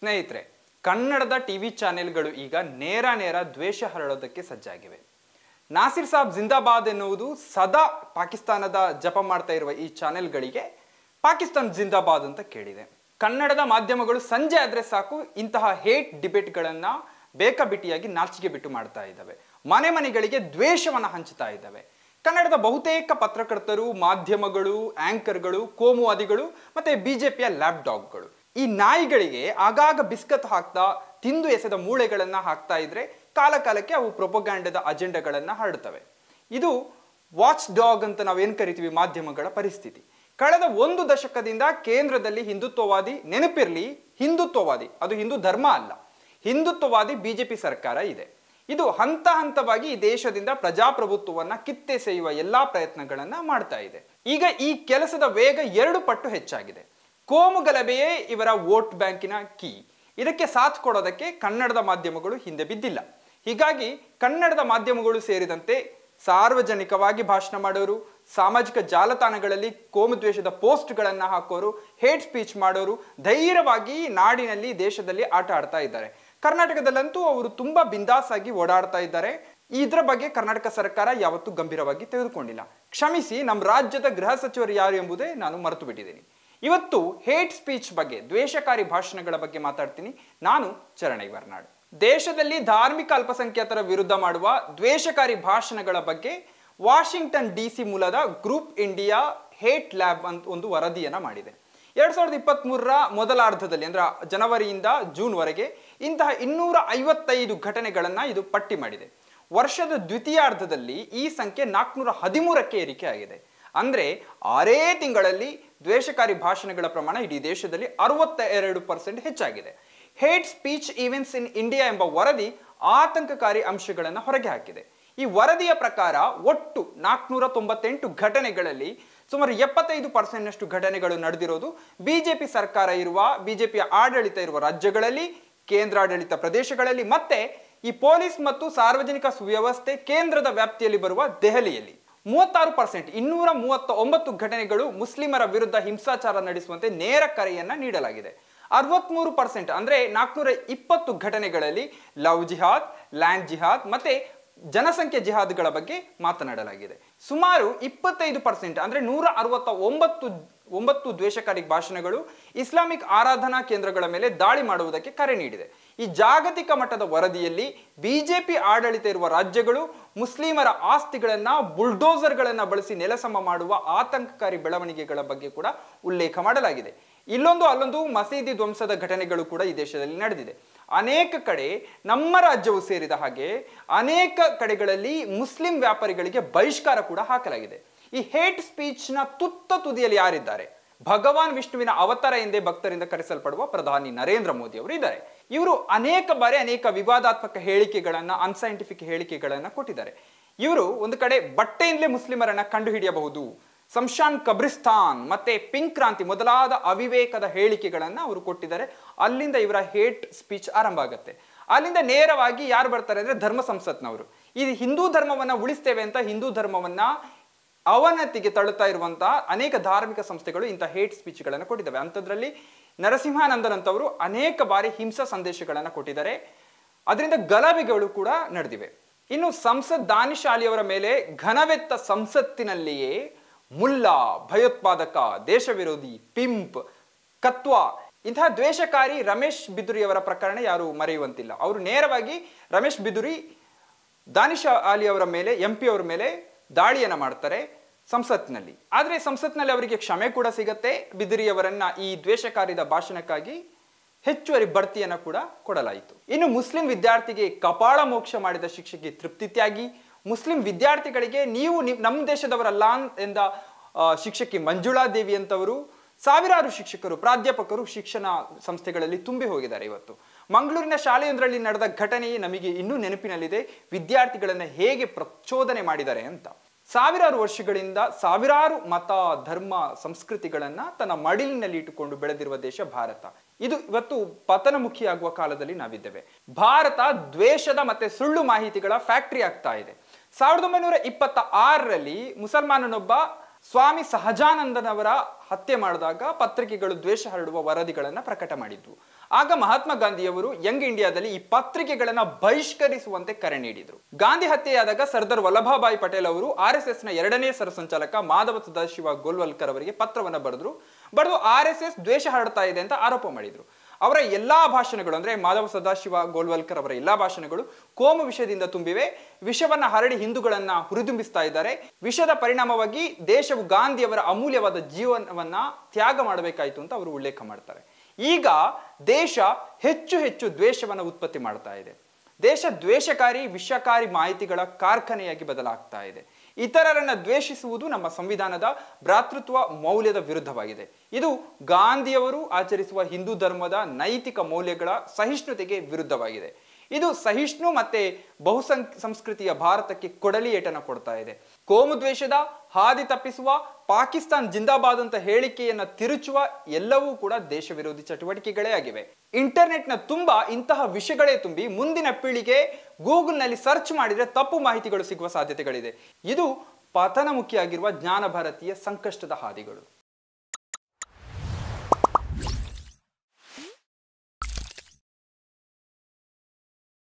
ಸ್ನೇಹಿತರೆ, ಕನ್ನಡದ ಟಿವಿ ಚಾನೆಲ್ಗಳು ಈಗ ನೇರ ದ್ವೇಷ ಹರಡೋದಕ್ಕೆ ಸಜ್ಜಾಗಿವೆ. ನಾಸಿರ್ ಸಾಬ್ ಜಿಂದಾಬಾದ್ ಎನ್ನುವುದು ಸದಾ ಪಾಕಿಸ್ತಾನದ ಜಪ ಮಾಡ್ತಾ ಇರುವ ಈ ಚಾನೆಲ್ಗಳಿಗೆ ಪಾಕಿಸ್ತಾನ್ ಜಿಂದಾಬಾದ್ ಅಂತ ಕೇಳಿದೆ. ಕನ್ನಡದ ಮಾಧ್ಯಮಗಳು ಸಂಜೆ ಆದ್ರೆ ಸಾಕು ಇಂತಹ ಹೇಟ್ ಡಿಬೇಟ್ಗಳನ್ನ ಬೇಕಾಬಿಟ್ಟಿಯಾಗಿ ನಾಚಿಕೆ ಬಿಟ್ಟು ಮಾಡ್ತಾ ಇದ್ದಾವೆ. ಮನೆಗಳಿಗೆ ದ್ವೇಷವನ್ನ ಹಂಚುತ್ತಾ ಇದ್ದಾವೆ. ಕನ್ನಡದ ಬಹುತೇಕ ಪತ್ರಕರ್ತರು, ಮಾಧ್ಯಮಗಳು, ಆಂಕರ್ಗಳು, ಕೋಮುವಾದಿಗಳು ಮತ್ತೆ ಬಿಜೆಪಿಯ ಲ್ಯಾಪ್ ಡಾಗ್ಗಳು, ಈ ನಾಯಿಗಳಿಗೆ ಆಗಾಗ ಬಿಸ್ಕತ್ ಹಾಕ್ತಾ ತಿಂದು ಎಸೆದ ಮೂಳೆಗಳನ್ನ ಹಾಕ್ತಾ ಇದ್ರೆ ಕಾಲಕಾಲಕ್ಕೆ ಅವು ಪ್ರೊಪಗ್ಯಾಂಡದ ಅಜೆಂಡಾಗಳನ್ನ ಹರಡ್ತವೆ. ಇದು ವಾಚ್ ಡಾಗ್ ಅಂತ ನಾವೇನ್ ಕರಿತೀವಿ ಮಾಧ್ಯಮಗಳ ಪರಿಸ್ಥಿತಿ. ಕಳೆದ 1 ದಶಕದಿಂದ ಕೇಂದ್ರದಲ್ಲಿ ಹಿಂದುತ್ವವಾದಿ, ನೆನಪಿರ್ಲಿ ಹಿಂದುತ್ವವಾದಿ, ಅದು ಹಿಂದೂ ಧರ್ಮ ಅಲ್ಲ, ಹಿಂದುತ್ವವಾದಿ ಬಿಜೆಪಿ ಸರ್ಕಾರ ಇದೆ. ಇದು ಹಂತ ಹಂತವಾಗಿ ಈ ದೇಶದಿಂದ ಪ್ರಜಾಪ್ರಭುತ್ವವನ್ನ ಕಿತ್ತೆಸೆಯುವ ಎಲ್ಲಾ ಪ್ರಯತ್ನಗಳನ್ನ ಮಾಡ್ತಾ ಇದೆ. ಈಗ ಈ ಕೆಲಸದ ವೇಗ 2 ಪಟ್ಟು ಹೆಚ್ಚಾಗಿದೆ. ಕೋಮು ಗಲಭೆಯೇ ಇವರ ವೋಟ್ ಬ್ಯಾಂಕಿನ ಕೀ. ಇದಕ್ಕೆ ಸಾಥ್ ಕೊಡೋದಕ್ಕೆ ಕನ್ನಡದ ಮಾಧ್ಯಮಗಳು ಹಿಂದೆ ಬಿದ್ದಿಲ್ಲ. ಹೀಗಾಗಿ ಕನ್ನಡದ ಮಾಧ್ಯಮಗಳು ಸೇರಿದಂತೆ ಸಾರ್ವಜನಿಕವಾಗಿ ಭಾಷಣ ಮಾಡೋರು, ಸಾಮಾಜಿಕ ಜಾಲತಾಣಗಳಲ್ಲಿ ಕೋಮುದ್ವೇಷದ ಪೋಸ್ಟ್ಗಳನ್ನ ಹಾಕೋರು, ಹೇಟ್ ಸ್ಪೀಚ್ ಮಾಡೋರು ಧೈರ್ಯವಾಗಿ ನಾಡಿನಲ್ಲಿ, ದೇಶದಲ್ಲಿ ಆಟ ಆಡ್ತಾ ಇದ್ದಾರೆ. ಕರ್ನಾಟಕದಲ್ಲಂತೂ ಅವರು ತುಂಬಾ ಬಿಂದಾಸ್ ಆಗಿ ಓಡಾಡ್ತಾ ಇದ್ದಾರೆ. ಇದರ ಬಗ್ಗೆ ಕರ್ನಾಟಕ ಸರ್ಕಾರ ಯಾವತ್ತೂ ಗಂಭೀರವಾಗಿ ತೆಗೆದುಕೊಂಡಿಲ್ಲ. ಕ್ಷಮಿಸಿ, ನಮ್ಮ ರಾಜ್ಯದ ಗೃಹ ಸಚಿವರು ಯಾರು ಎಂಬುದೇ ನಾನು ಮರೆತು ಬಿಟ್ಟಿದ್ದೀನಿ. ಇವತ್ತು ಹೇಟ್ ಸ್ಪೀಚ್ ಬಗ್ಗೆ, ದ್ವೇಷಕಾರಿ ಭಾಷಣಗಳ ಬಗ್ಗೆ ಮಾತಾಡ್ತೀನಿ. ನಾನು ಚರಣೈ ವರ್ನಾಡ್. ದೇಶದಲ್ಲಿ ಧಾರ್ಮಿಕ ಅಲ್ಪಸಂಖ್ಯಾತರ ವಿರುದ್ಧ ಮಾಡುವ ದ್ವೇಷಕಾರಿ ಭಾಷಣಗಳ ಬಗ್ಗೆ ವಾಷಿಂಗ್ಟನ್ DC ಮೂಲದ ಗ್ರೂಪ್ ಇಂಡಿಯಾ ಹೇಟ್ ಲ್ಯಾಬ್ ಅಂತ ಒಂದು ವರದಿಯನ್ನ ಮಾಡಿದೆ. 2023ರ ಮೊದಲಾರ್ಧದಲ್ಲಿ, ಅಂದ್ರೆ ಜನವರಿಯಿಂದ ಜೂನ್ ವರೆಗೆ ಇಂತಹ 255 ಘಟನೆಗಳನ್ನ ಇದು ಪಟ್ಟಿ ಮಾಡಿದೆ. ವರ್ಷದ ದ್ವಿತೀಯಾರ್ಧದಲ್ಲಿ ಈ ಸಂಖ್ಯೆ 413ಕ್ಕೆ ಏರಿಕೆ ಆಗಿದೆ. ಅಂದ್ರೆ 6 ತಿಂಗಳಲ್ಲಿ ದ್ವೇಷಕಾರಿ ಭಾಷಣಗಳ ಪ್ರಮಾಣ ಇಡೀ ದೇಶದಲ್ಲಿ 62% ಹೆಚ್ಚಾಗಿದೆ. Hate speech events in India ಎಂಬ ವರದಿ ಆತಂಕಕಾರಿ ಅಂಶಗಳನ್ನು ಹೊರಗೆ ಹಾಕಿದೆ. ಈ ವರದಿಯ ಪ್ರಕಾರ ಒಟ್ಟು 498 ಘಟನೆಗಳಲ್ಲಿ ಸುಮಾರು 75% ಘಟನೆಗಳು ನಡೆದಿರೋದು ಬಿಜೆಪಿ ಸರ್ಕಾರ ಇರುವ, ಬಿಜೆಪಿಯ ಆಡಳಿತ ಇರುವ ರಾಜ್ಯಗಳಲ್ಲಿ, ಕೇಂದ್ರಾಡಳಿತ ಪ್ರದೇಶಗಳಲ್ಲಿ, ಮತ್ತೆ ಈ ಪೊಲೀಸ್ ಮತ್ತು ಸಾರ್ವಜನಿಕ ಸುವ್ಯವಸ್ಥೆ ಕೇಂದ್ರದ ವ್ಯಾಪ್ತಿಯಲ್ಲಿ ಬರುವ ದೆಹಲಿಯಲ್ಲಿ. 36%, 239 ಘಟನೆಗಳು ಮುಸ್ಲಿಮರ ವಿರುದ್ಧ ಹಿಂಸಾಚಾರ ನಡೆಸುವಂತೆ ನೇರ ಕರೆಯನ್ನ ನೀಡಲಾಗಿದೆ. 63%, ಅಂದ್ರೆ 420 ಘಟನೆಗಳಲ್ಲಿ ಲವ್ ಜಿಹಾದ್, ಲ್ಯಾಂಡ್ ಜಿಹಾದ್ ಮತ್ತೆ ಜನಸಂಖ್ಯೆ ಜಿಹಾದ್ಗಳ ಬಗ್ಗೆ ಮಾತನಾಡಲಾಗಿದೆ. ಸುಮಾರು 25%, ಅಂದ್ರೆ 169 ದ್ವೇಷಕಾರಿ ಭಾಷಣಗಳು ಇಸ್ಲಾಮಿಕ್ ಆರಾಧನಾ ಕೇಂದ್ರಗಳ ಮೇಲೆ ದಾಳಿ ಮಾಡುವುದಕ್ಕೆ ಕರೆ ನೀಡಿದೆ. ಈ ಜಾಗತಿಕ ಮಟ್ಟದ ವರದಿಯಲ್ಲಿ ಬಿಜೆಪಿ ಆಡಳಿತ ಇರುವ ರಾಜ್ಯಗಳು ಮುಸ್ಲಿಮರ ಆಸ್ತಿಗಳನ್ನ, ಬುಲ್ಡೋಸರ್ಗಳನ್ನ ಬಳಸಿ ನೆಲಸಮ ಮಾಡುವ ಆತಂಕಕಾರಿ ಬೆಳವಣಿಗೆಗಳ ಬಗ್ಗೆ ಕೂಡ ಉಲ್ಲೇಖ ಮಾಡಲಾಗಿದೆ. ಇಲ್ಲೊಂದು ಅಲ್ಲೊಂದು ಮಸೀದಿ ಧ್ವಂಸದ ಘಟನೆಗಳು ಕೂಡ ಈ ದೇಶದಲ್ಲಿ ನಡೆದಿದೆ. ಅನೇಕ ಕಡೆ, ನಮ್ಮ ರಾಜ್ಯವು ಸೇರಿದ ಹಾಗೆ ಅನೇಕ ಕಡೆಗಳಲ್ಲಿ ಮುಸ್ಲಿಂ ವ್ಯಾಪಾರಿಗಳಿಗೆ ಬಹಿಷ್ಕಾರ ಕೂಡ ಹಾಕಲಾಗಿದೆ. ಈ ಹೇಟ್ ಸ್ಪೀಚ್ ನ ತುದಿಯಲ್ಲಿ ಯಾರಿದ್ದಾರೆ? ಭಗವಾನ್ ವಿಷ್ಣುವಿನ ಅವತಾರ ಎಂದೇ ಭಕ್ತರಿಂದ ಕರೆಸಲ್ಪಡುವ ಪ್ರಧಾನಿ ನರೇಂದ್ರ ಮೋದಿ ಅವರು ಇದ್ದಾರೆ. ಇವರು ಅನೇಕ ಬಾರಿ ಅನೇಕ ವಿವಾದಾತ್ಮಕ ಹೇಳಿಕೆಗಳನ್ನ, ಅನ್ಸೈಂಟಿಫಿಕ್ ಹೇಳಿಕೆಗಳನ್ನ ಕೊಟ್ಟಿದ್ದಾರೆ. ಇವರು ಒಂದು ಕಡೆ ಬಟ್ಟೆಯಿಂದಲೇ ಮುಸ್ಲಿಮರನ್ನ ಕಂಡು ಹಿಡಿಯಬಹುದು, ಸಂಶಾನ್ ಕಬ್ರಿಸ್ತಾನ್ ಮತ್ತೆ ಪಿಂಕ್ ಕ್ರಾಂತಿ ಮೊದಲಾದ ಅವಿವೇಕದ ಹೇಳಿಕೆಗಳನ್ನ ಅವರು ಕೊಟ್ಟಿದ್ದಾರೆ. ಅಲ್ಲಿಂದ ಇವರ ಹೇಟ್ ಸ್ಪೀಚ್ ಆರಂಭ ಆಗುತ್ತೆ. ಅಲ್ಲಿಂದ ನೇರವಾಗಿ ಯಾರು ಬರ್ತಾರೆ ಅಂದ್ರೆ ಧರ್ಮ ಸಂಸತ್ನವರು. ಈ ಹಿಂದೂ ಧರ್ಮವನ್ನ ಉಳಿಸ್ತೇವೆ ಅಂತ ಹಿಂದೂ ಧರ್ಮವನ್ನ ಅವನತಿಗೆ ತಳ್ಳುತ್ತಾ ಇರುವಂತಹ ಅನೇಕ ಧಾರ್ಮಿಕ ಸಂಸ್ಥೆಗಳು ಇಂಥ ಹೇಟ್ ಸ್ಪೀಚ್ಗಳನ್ನು ಕೊಟ್ಟಿದ್ದಾವೆ. ಅಂಥದ್ರಲ್ಲಿ ನರಸಿಂಹಾನಂದನ್ ಅಂತವರು ಅನೇಕ ಬಾರಿ ಹಿಂಸಾ ಸಂದೇಶಗಳನ್ನು ಕೊಟ್ಟಿದ್ದಾರೆ. ಅದರಿಂದ ಗಲಭೆಗಳು ಕೂಡ ನಡೆದಿವೆ. ಇನ್ನು ಸಂಸತ್ ದಾನಿಶ್ ಆಲಿ ಅವರ ಮೇಲೆ ಘನವೆತ್ತ ಸಂಸತ್ತಿನಲ್ಲಿಯೇ ಮುಲ್ಲಾ, ಭಯೋತ್ಪಾದಕ, ದೇಶ ವಿರೋಧಿ, ಪಿಂಪ್, ಕತ್ವಾ ಇಂತಹ ದ್ವೇಷಕಾರಿ ರಮೇಶ್ ಬಿದುರಿ ಅವರ ಪ್ರಕರಣ ಯಾರು ಮರೆಯುವಂತಿಲ್ಲ. ಅವರು ನೇರವಾಗಿ ರಮೇಶ್ ಬಿದುರಿ, ದಾನಿಶ್ ಆಲಿ ಅವರ ಮೇಲೆ, MP ಅವರ ಮೇಲೆ ದಾಳಿಯನ್ನ ಮಾಡ್ತಾರೆ ಸಂಸತ್ನಲ್ಲಿ. ಆದ್ರೆ ಸಂಸತ್ನಲ್ಲಿ ಅವರಿಗೆ ಕ್ಷಮೆ ಕೂಡ ಸಿಗತ್ತೆ. ಬಿದುರಿ ಅವರನ್ನ ಈ ದ್ವೇಷಕಾರಿದ ಭಾಷಣಕ್ಕಾಗಿ ಹೆಚ್ಚುವರಿ ಬಡ್ತಿಯನ್ನ ಕೂಡ ಕೊಡಲಾಯಿತು. ಇನ್ನು ಮುಸ್ಲಿಂ ವಿದ್ಯಾರ್ಥಿಗೆ ಕಪಾಳ ಮೋಕ್ಷ ಮಾಡಿದ ಶಿಕ್ಷಕಿ ತೃಪ್ತಿ ತ್ಯಾಗಿ, ಮುಸ್ಲಿಂ ವಿದ್ಯಾರ್ಥಿಗಳಿಗೆ ನೀವು ನಮ್ಮ ದೇಶದವರಲ್ಲ ಎಂದ ಶಿಕ್ಷಕಿ ಮಂಜುಳಾ ದೇವಿ ಅಂತವರು, ಸಾವಿರಾರು ಶಿಕ್ಷಕರು, ಪ್ರಾಧ್ಯಾಪಕರು ಶಿಕ್ಷಣ ಸಂಸ್ಥೆಗಳಲ್ಲಿ ತುಂಬಿ ಹೋಗಿದ್ದಾರೆ. ಇವತ್ತು ಮಂಗಳೂರಿನ ಶಾಲೆಯೊಂದರಲ್ಲಿ ನಡೆದ ಘಟನೆ ನಮಗೆ ಇನ್ನೂ ನೆನಪಿನಲ್ಲಿದೆ. ವಿದ್ಯಾರ್ಥಿಗಳನ್ನ ಹೇಗೆ ಪ್ರಚೋದನೆ ಮಾಡಿದ್ದಾರೆ ಅಂತ. ಸಾವಿರಾರು ವರ್ಷಗಳಿಂದ ಸಾವಿರಾರು ಮತ, ಧರ್ಮ, ಸಂಸ್ಕೃತಿಗಳನ್ನ ತನ್ನ ಮಡಿಲಿನಲ್ಲಿ ಇಟ್ಟುಕೊಂಡು ಬೆಳೆದಿರುವ ದೇಶ ಭಾರತ. ಇದು ಇವತ್ತು ಪತನಮುಖಿಯಾಗುವ ಕಾಲದಲ್ಲಿ ನಾವಿದ್ದೇವೆ. ಭಾರತ ದ್ವೇಷದ ಮತ್ತೆ ಸುಳ್ಳು ಮಾಹಿತಿಗಳ ಫ್ಯಾಕ್ಟರಿ ಆಗ್ತಾ ಇದೆ. 1926ರಲ್ಲಿ ಮುಸಲ್ಮಾನನೊಬ್ಬ ಸ್ವಾಮಿ ಸಹಜಾನಂದನವರ ಹತ್ಯೆ ಮಾಡಿದಾಗ ಪತ್ರಿಕೆಗಳು ದ್ವೇಷ ಹರಡುವ ವರದಿಗಳನ್ನು ಪ್ರಕಟ ಮಾಡಿದ್ವು. ಆಗ ಮಹಾತ್ಮ ಗಾಂಧಿಯವರು ಯಂಗ್ ಇಂಡಿಯಾದಲ್ಲಿ ಈ ಪತ್ರಿಕೆಗಳನ್ನ ಬಹಿಷ್ಕರಿಸುವಂತೆ ಕರೆ ನೀಡಿದರು. ಗಾಂಧಿ ಹತ್ಯೆಯಾದಾಗ ಸರ್ದಾರ್ ವಲ್ಲಭಭಾಯಿ ಪಟೇಲ್ ಅವರು RSS ನ 2ನೇ ಸರ್ಸಂಚಾಲಕ ಮಾಧವ ಸದಾಶಿವ ಗೋಲ್ವಲ್ಕರ್ ಅವರಿಗೆ ಪತ್ರವನ್ನು ಬರೆದು RSS ದ್ವೇಷ ಹರಡ್ತಾ ಇದೆ ಅಂತ ಆರೋಪ ಮಾಡಿದ್ರು. ಅವರ ಎಲ್ಲಾ ಭಾಷಣಗಳು ಅಂದ್ರೆ ಮಾಧವ ಸದಾಶಿವ ಗೋಲ್ವಲ್ಕರ್ ಅವರ ಎಲ್ಲಾ ಭಾಷಣಗಳು ಕೋಮು ವಿಷಯದಿಂದ ತುಂಬಿವೆ. ವಿಷವನ್ನ ಹರಡಿ ಹಿಂದೂಗಳನ್ನ ಹುರಿದುಂಬಿಸ್ತಾ ಇದ್ದಾರೆ. ವಿಷದ ಪರಿಣಾಮವಾಗಿ ದೇಶವು ಗಾಂಧಿಯವರ ಅಮೂಲ್ಯವಾದ ಜೀವನವನ್ನ ತ್ಯಾಗ ಮಾಡಬೇಕಾಯಿತು ಅಂತ ಅವರು ಉಲ್ಲೇಖ ಮಾಡ್ತಾರೆ. ಈಗ ದೇಶ ಹೆಚ್ಚು ಹೆಚ್ಚು ದ್ವೇಷವನ್ನ ಉತ್ಪತ್ತಿ ಮಾಡ್ತಾ ಇದೆ. ದೇಶ ದ್ವೇಷಕಾರಿ ವಿಷಕಾರಿ ಮಾಹಿತಿಗಳ ಕಾರ್ಖಾನೆಯಾಗಿ ಬದಲಾಗ್ತಾ ಇದೆ. ಇತರರನ್ನ ದ್ವೇಷಿಸುವುದು ನಮ್ಮ ಸಂವಿಧಾನದ ಭ್ರಾತೃತ್ವ ಮೌಲ್ಯದ ವಿರುದ್ಧವಾಗಿದೆ. ಇದು ಗಾಂಧಿಯವರು ಆಚರಿಸುವ ಹಿಂದೂ ಧರ್ಮದ ನೈತಿಕ ಮೌಲ್ಯಗಳ ಸಹಿಷ್ಣುತೆಗೆ ವಿರುದ್ಧವಾಗಿದೆ. ಇದು ಸಹಿಷ್ಣು ಮತ್ತೆ ಸಂಸ್ಕೃತಿಯ ಭಾರತಕ್ಕೆ ಕೊಡಲಿ ಏಟನ್ನು ಕೊಡ್ತಾ ಇದೆ. ಕೋಮು ದ್ವೇಷದ ಹಾದಿ ತಪ್ಪಿಸುವ, ಪಾಕಿಸ್ತಾನ್ ಜಿಂದಾಬಾದ್ ಅಂತ ಹೇಳಿಕೆಯನ್ನ ತಿರುಚುವ ಎಲ್ಲವೂ ಕೂಡ ದೇಶ ವಿರೋಧಿ ಚಟುವಟಿಕೆಗಳೇ ಆಗಿವೆ. ಇಂಟರ್ನೆಟ್ ನ ತುಂಬಾ ಇಂತಹ ವಿಷಯಗಳೇ ತುಂಬಿ ಮುಂದಿನ ಪೀಳಿಗೆ ಗೂಗಲ್ ನಲ್ಲಿ ಸರ್ಚ್ ಮಾಡಿದ್ರೆ ತಪ್ಪು ಮಾಹಿತಿಗಳು ಸಿಗುವ ಸಾಧ್ಯತೆಗಳಿದೆ. ಇದು ಪತನಮುಖಿಯಾಗಿರುವ ಜ್ಞಾನ ಭಾರತೀಯ ಸಂಕಷ್ಟದ ಹಾದಿಗಳು.